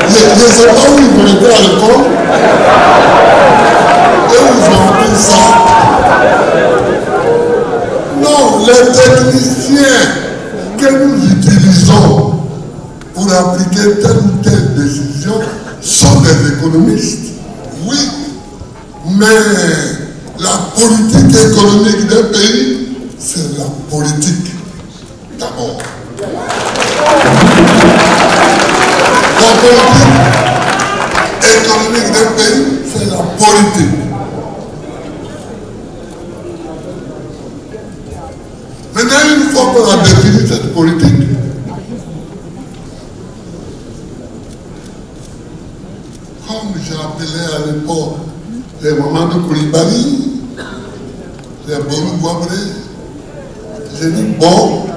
Je ne sais pas où ils vont être à l'école. Et où ils ont appris ça. Non, les techniciens que nous utilisons pour appliquer telle ou telle décision sont des économistes. Oui, mais la politique économique d'un pays, c'est la politique d'abord. La politique économique d'un pays, c'est la politique. Maintenant, une fois qu'on a défini cette politique, comme j'ai appelé à l'époque les mamans de Koulibaly, les Borou Guabré, j'ai dit bon,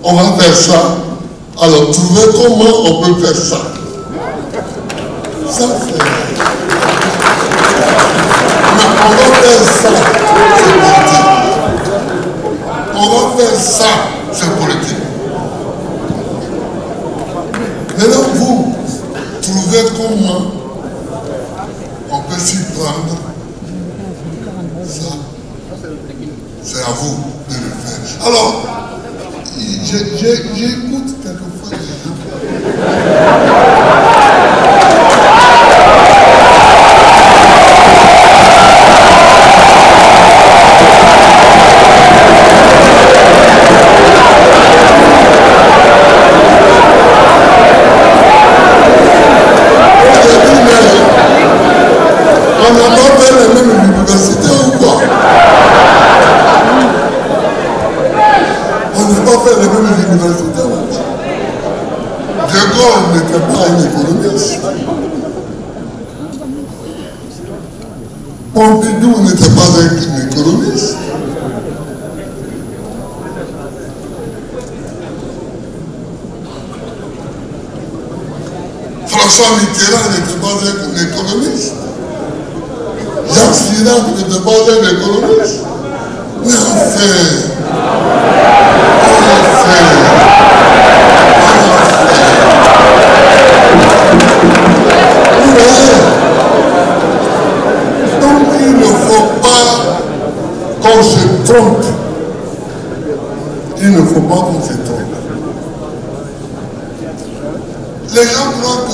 on va faire ça. Alors, trouvez comment on peut faire ça. Ça, c'est... Mais on va faire ça, c'est politique. On va faire ça, c'est politique. Maintenant, vous, trouvez comment on peut s'y prendre. Ça, c'est à vous de le faire. Alors, j'écoute quelquefois les gens. On n'a pas fait les mêmes universités ou quoi? On n'a pas fait les mêmes universités ou quoi? De Gaulle n'était pas un économiste. Pompidou n'était pas un économiste. François Mitterrand n'était pas un économiste. Jacques Chirac n'était pas un économiste. Mais donc il ne faut pas qu'on se trompe. Il ne faut pas qu'on se trompe. Les gens croient que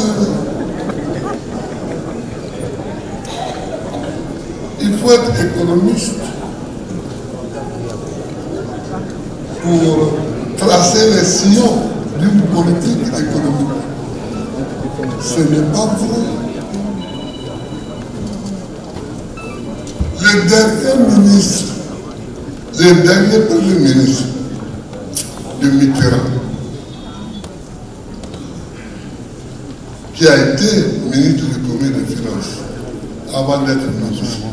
il faut être économiste pour tracer les sillons d'une politique économique. Ce n'est pas vrai. Le dernier ministre, le dernier premier ministre de Mitterrand, qui a été ministre du Commerce des Finances avant d'être ministre,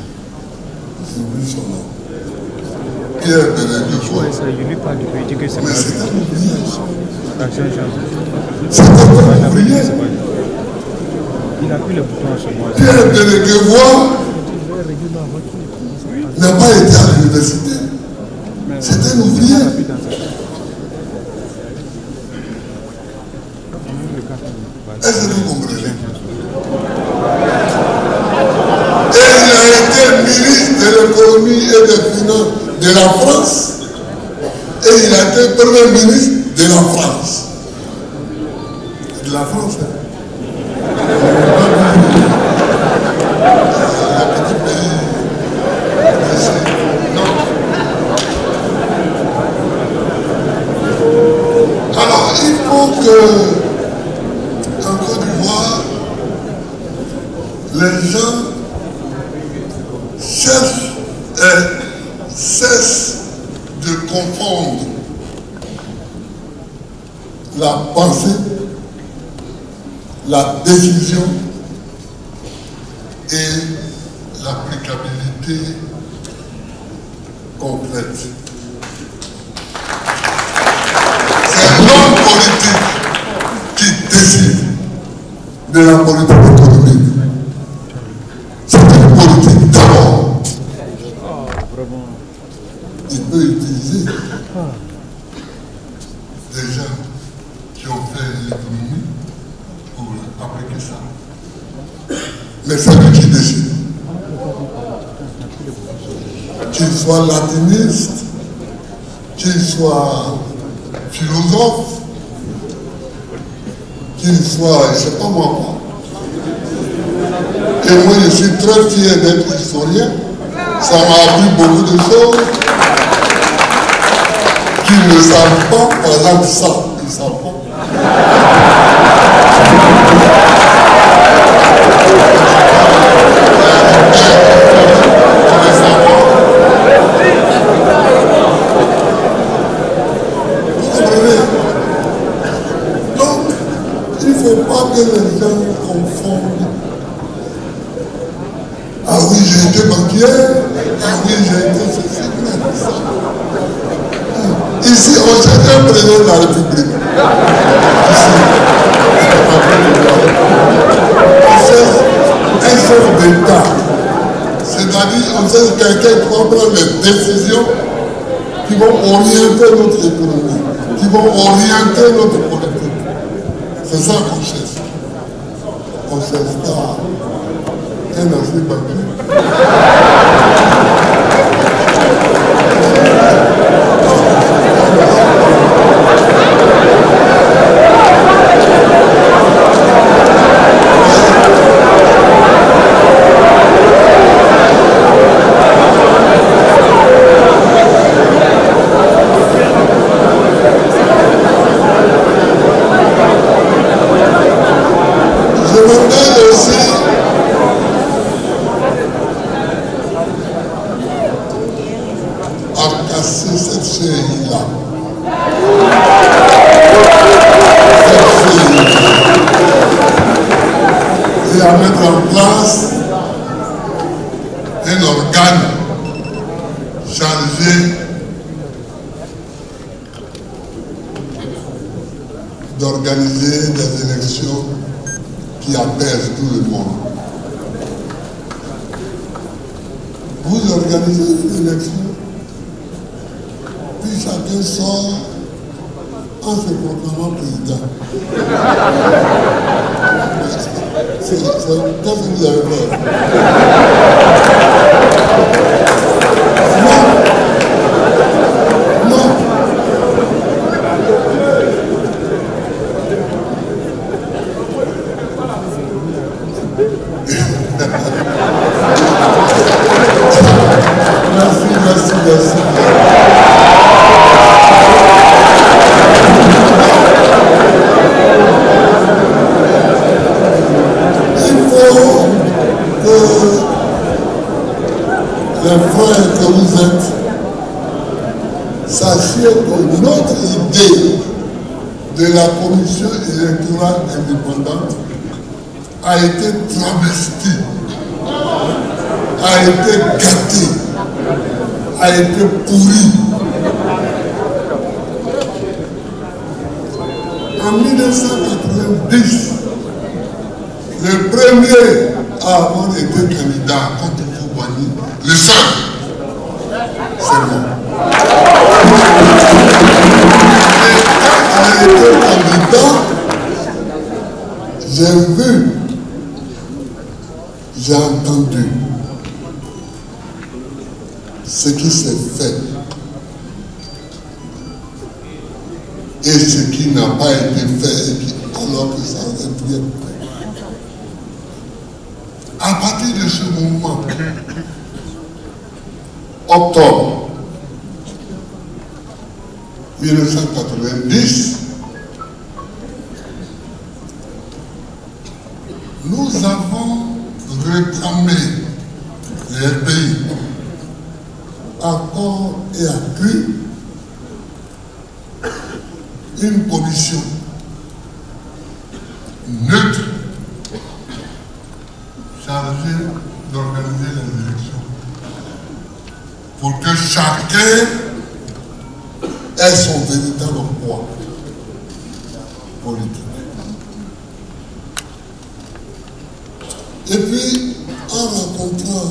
j'oublie son nom. Pierre Bénédicte. Mais c'est un ouvrier. C'est un ouvrier. Pierre Bénédicte n'a pas été à l'université. C'est un ouvrier. Est-ce que vous comprenez? Et il a été ministre de l'économie et des finances de la France. Et il a été premier ministre de la France. De la France, hein? Le petit pays. Non. Alors, il faut que en Côte d'Ivoire, les gens cessent de confondre la pensée, la décision et l'applicabilité concrète. C'est l'homme politique qui décide de la politique économique. C'est une politique d'abord. Il peut utiliser des gens qui qui ont fait l'économie pour appliquer ça. Mais c'est lui qui décide. Qu'il soit latiniste, qu'il soit philosophe, qu'il soit, je ne sais pas moi quoi. Et moi, je suis très fier d'être historien. Ça m'a appris beaucoup de choses qu'ils ne savent pas, par exemple ça, ils ne savent pas. Vous comprenez? Donc, il ne faut pas que les gens confondent. Ah oui, j'ai été banquier. Ah oui, j'ai été ceci, mais ça. Ici, on cherche un président de la République. Ici, un chef d'État. C'est-à-dire, on cherche quelqu'un qui va prendre les décisions qui vont orienter notre économie, qui vont orienter notre politique. C'est ça qu'on cherche. On cherche pas un ancien banquier. À mettre en place un organe chargé d'organiser des élections qui apaisent tout le monde. Vous organisez une élection, puis chacun sort en se proclamant président. Qu'est-ce que vous avez fait? Non. Non. Merci. Les frères que vous êtes, sachez que notre idée de la commission électorale indépendante a été travestie, a été gâtée, a été pourrie. En 1990, le premier à avoir été candidat contre Koubani, le seul, c'est moi. Et quand j'ai été candidat, j'ai vu, j'ai entendu ce qui s'est fait et ce qui n'a pas été fait alors que ça aurait pu être fait. À partir de ce moment, octobre 1990, nous avons réclamé les pays à corps et à cri une commission neutre chargée d'organiser les élections pour que chacun ait son véritable poids politique. Et puis, en rencontrant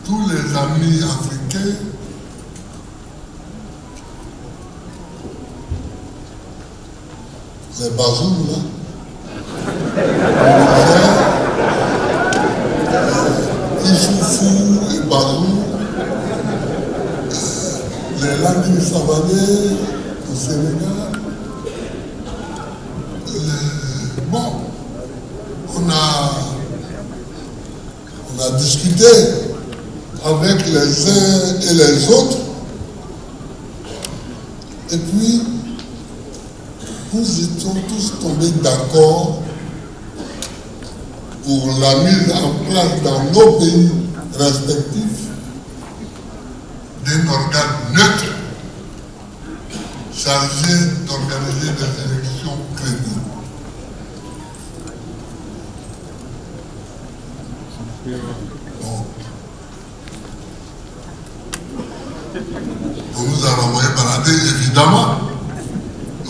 tous les amis africains, les bazous là, Issoufou et Bazou, les Landing Savané au Sénégal. Bon, on a discuté avec les uns et les autres, et puis nous étions tous tombés d'accord pour la mise en place dans nos pays respectifs d'un organe neutre chargé d'organiser des élections crédibles. Bon. On nous a renvoyé balader, évidemment.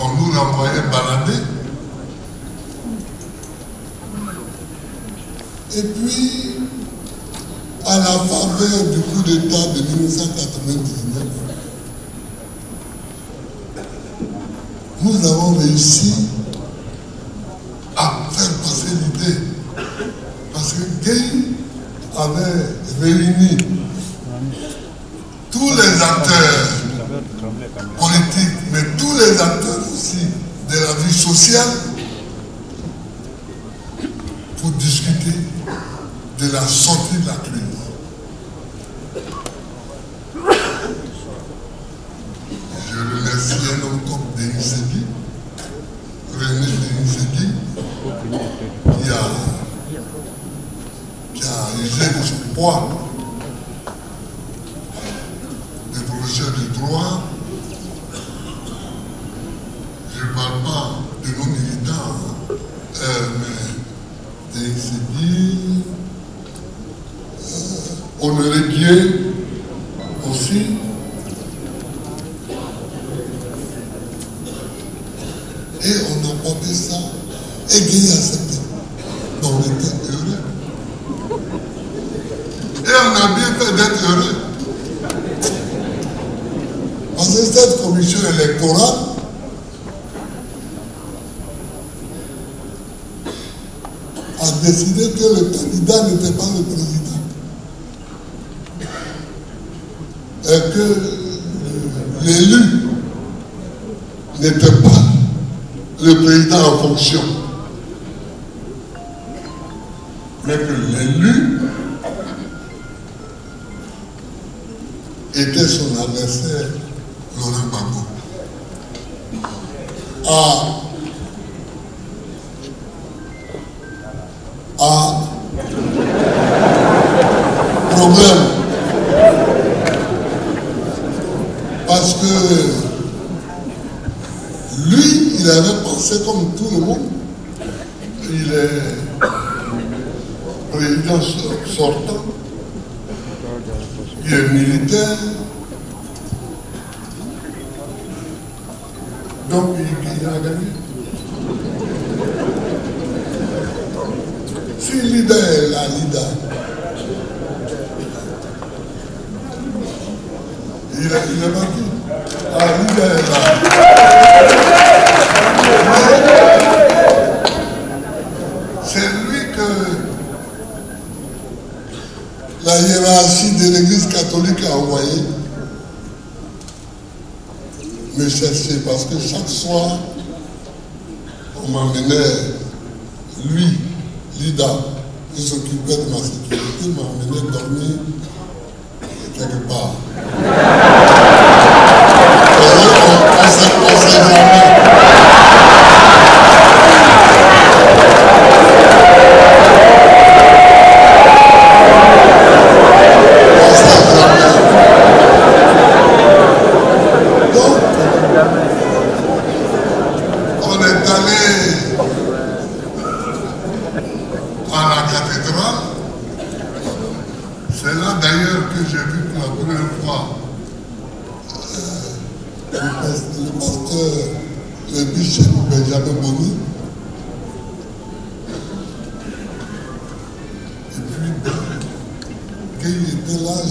On nous a renvoyé balader. Et puis, à la faveur du coup d'État de 1999, nous avons réussi à faire passer l'idée. Parce que Gueye avait réuni tous les acteurs politiques, mais tous les acteurs aussi de la vie sociale pour discuter de la sortie de la crise. Je remercie un homme comme Denis Segui, René Denis Segui, qui a usé de son poids, des professeurs de droit. Je ne parle pas de nos militants, mais Denis Segui, Honoré Dieu aussi. Et on a porté ça, et Gueye a accepté. Donc on était heureux. Et on a bien fait d'être heureux. Parce que cette commission électorale a décidé que le candidat n'était pas le président. Et que l'élu n'était pas le président en fonction. Mais que l'élu était son adversaire, Laurent Gbagbo. Problème. Parce que lui, il avait pensé comme tout le monde. Il est président sortant. Il est militaire. Donc, il a gagné. Si Lida est là, Lida, il est parti. Ah, Lida est là. C'est lui que la hiérarchie de l'Église catholique a envoyé me chercher, parce que chaque soir, on m'emmenait, lui, Lida, qui s'occupait de ma sécurité, m'emmenait dormir quelque part. On sait jamais.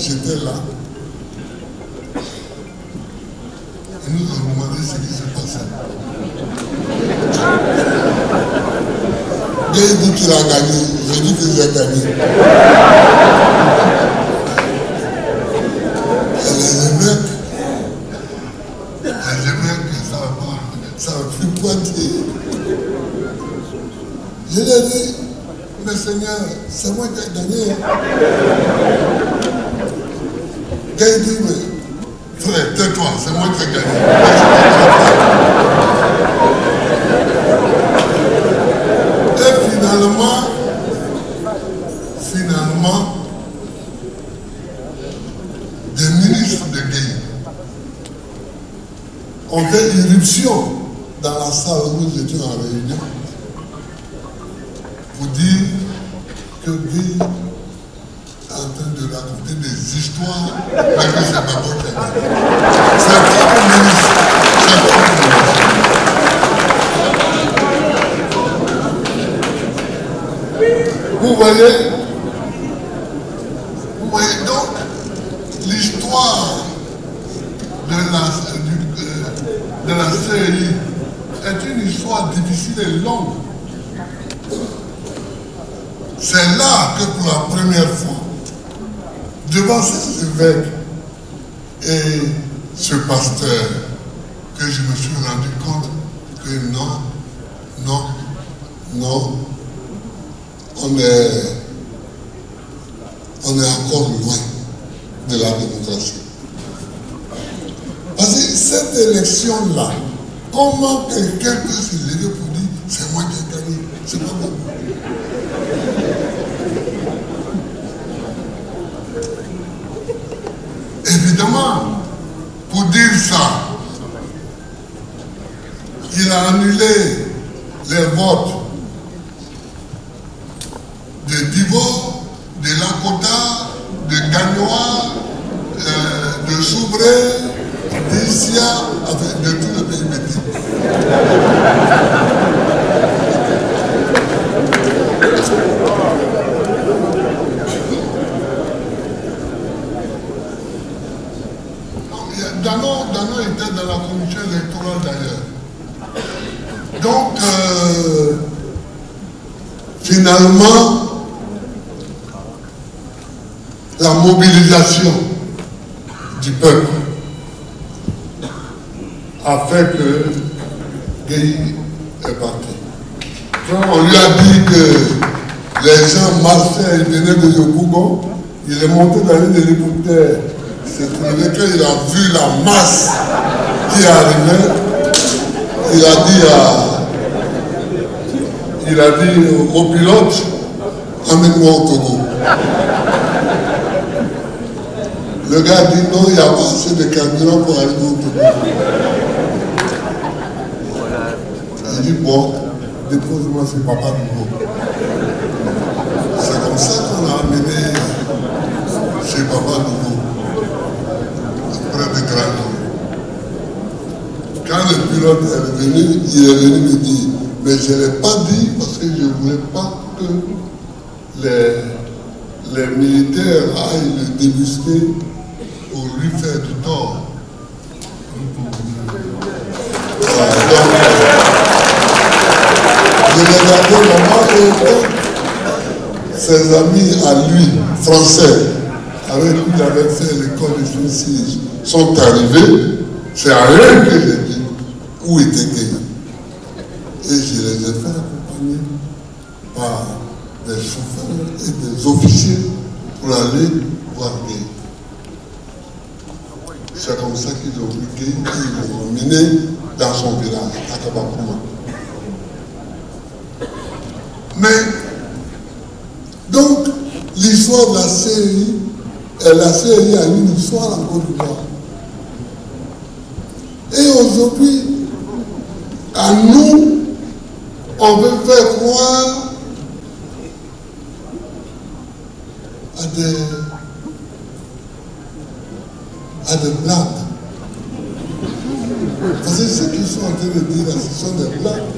J'étais là. Et nous avons demandé ce qui s'est passé. Gay dit qu'il a gagné. Je dis que j'ai gagné. Et les mecs, ça va plus pointer. Je lui ai dit, mais Seigneur, c'est moi qui ai gagné. Gay dit, mais frère, tais-toi, c'est moi qui ai gagné. Et finalement, des ministres de Gay ont fait irruption dans la salle où nous étions en réunion pour dire que Gay est en train de raconter des histoires, mais que c'est pas bon qui a gagné. C'est un propre ministre. C'est un propre ministre. Vous voyez donc l'histoire de la CEI est une histoire difficile et longue. C'est là que pour la première fois, devant ces évêques et ce pasteur, que je me suis rendu compte que non, on est encore loin de la démocratie. Parce que cette élection-là, comment quelqu'un peut se lever pour dire c'est moi qui ai gagné? C'est pas bon. Évidemment, pour dire ça, il a annulé les votes de Divo, de Lakota, de Gagnoa, de Soubré, d'Issia, de tout le pays métis. Dano était dans la commission électorale d'ailleurs. Donc, finalement, la mobilisation du peuple a fait que Gueye est parti. Quand on lui a dit que les gens marchaient, ils venaient de Yopougon, il est monté dans un hélicoptère. C'est quand il a vu la masse qui arrivait, il a dit au pilote, emmène-moi au Togo. Le gars dit non, il n'y a pas assez de carburant pour arriver au Togo. Il dit bon, dépose-moi chez Papa Nouveau. C'est comme ça qu'on a amené chez Papa Nouveau. Près de Grand. Quand le pilote est revenu, il est venu me dire, mais je ne l'ai pas dit parce que je ne voulais pas que les militaires aillent le débusquer pour lui faire du tort. Je l'ai gardé là-bas et ses amis à lui, français, avec qui il avait fait l'école de Francis, sont arrivés. C'est à eux que j'ai dit où était Gueye. Et je les ai fait accompagner par des chauffeurs et des officiers pour aller voir Gueye. C'est comme ça qu'ils ont vu Gueye et ils l'ont emmené dans son village, à Kabakouma. Mais, donc, l'histoire de la CEI, la CEI a une histoire en Côte d'Ivoire. Et aujourd'hui, à nous, on veut faire croire à des blagues. Parce que ce qu'ils sont en train de dire là, ce sont des blagues.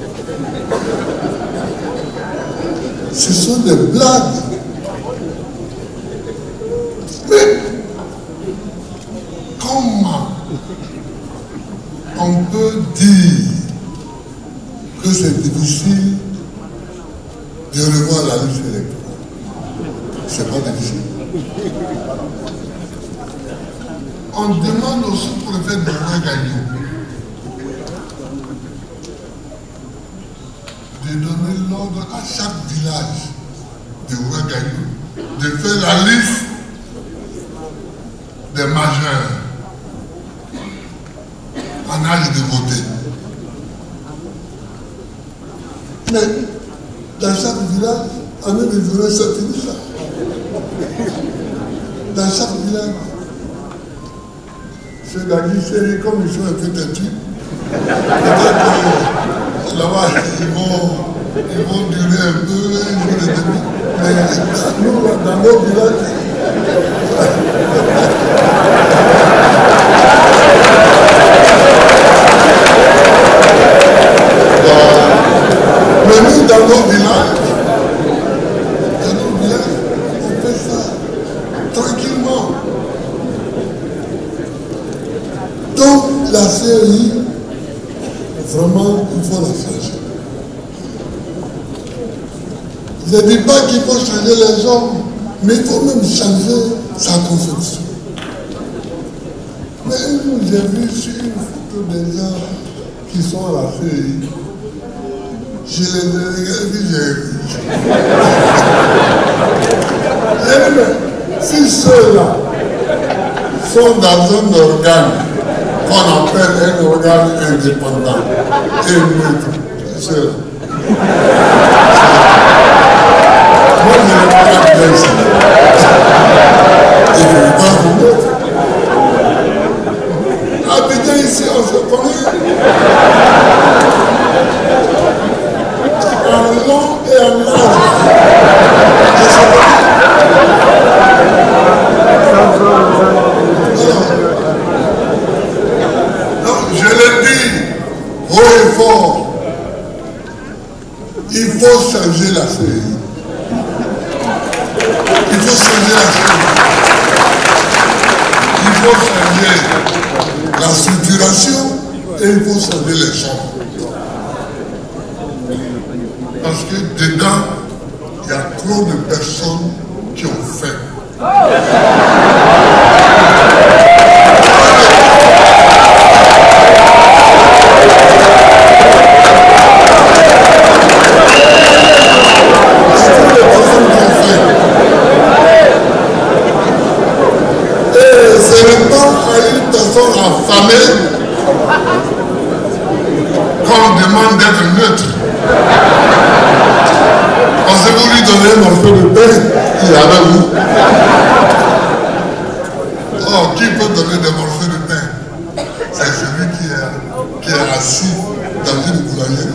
Ce sont des blagues. Mais comment on peut dire que c'est difficile de revoir la liste électorale. C'est pas difficile. On demande au sous-préfet de Ouagadougou de donner l'ordre à chaque village de Ouagadougou de faire la liste des majeurs en âge de voter. Mais dans chaque village, on a des journées satellites. Dans chaque village, c'est la série comme ils sont un peu têtus. Peut-être que là-bas, ils vont durer un peu, un jour et demi. Mais nous, dans nos villages, mais nous, dans nos villages, on fait ça tranquillement. Donc, la CEI, vraiment, il faut la changer. Je ne dis pas qu'il faut changer les hommes, mais il faut même changer sa conception. Mais un jour, j'ai vu sur une photo des gens qui sont à la CEI. Je les ai regardés, j'ai vu. Si ceux-là sont dans un organe qu'on appelle un organe indépendant et neutre, ceux-là. Moi, je ne vais pas bien ça. Et je ne vais pas vous mettre. Abidjan ici, on se connaît. En long et en large. Non, je le dis haut et fort. Il faut changer la CEI. Il faut changer la CEI. Il faut changer la structuration et il faut changer les gens. Parce que dedans, il y a trop de personnes qui ont faim. Affamé, quand on demande d'être neutre. Parce que vous lui donnez un morceau de pain, il est avec vous. Oh, qui peut donner des morceaux de pain? C'est celui qui est assis dans une boulangerie.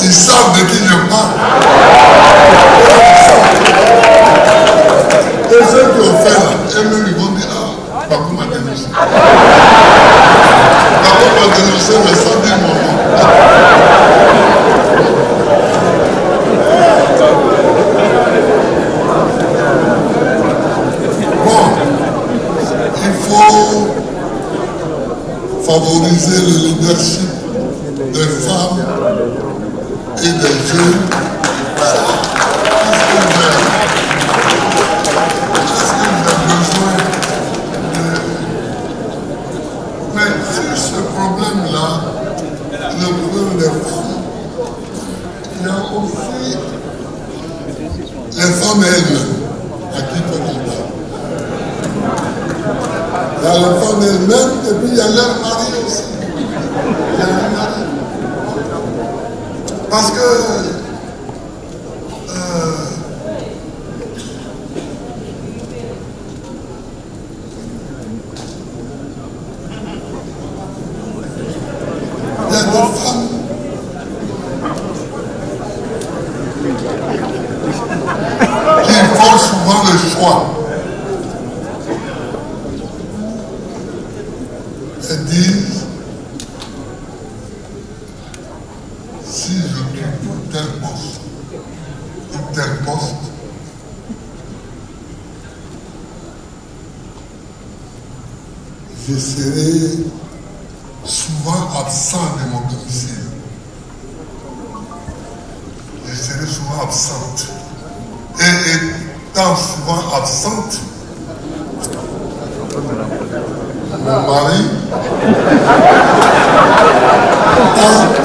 Ils savent de qui je parle. Et ceux qui ont fait là, eux-mêmes ils vont dire, ah, papa m'a dénoncé. Papa m'a dénoncé, mais sans dire mon nom. Bon, il faut favoriser le leadership des femmes et des jeunes. Est-ce que vous avez besoin de... Mais sur ce problème-là, le problème des femmes, il y a aussi les femmes elles-mêmes à qui il faut qu'on parle. Il y a les femmes elles-mêmes et puis il y a leur mari aussi. Il y a leur mari. Parce que il y a des femmes qui font souvent le fois, elles disent, si j'occupe tel poste ou tel poste, je serai souvent absent de mon domicile. Je serai souvent absente. Et étant souvent absente, mon mari a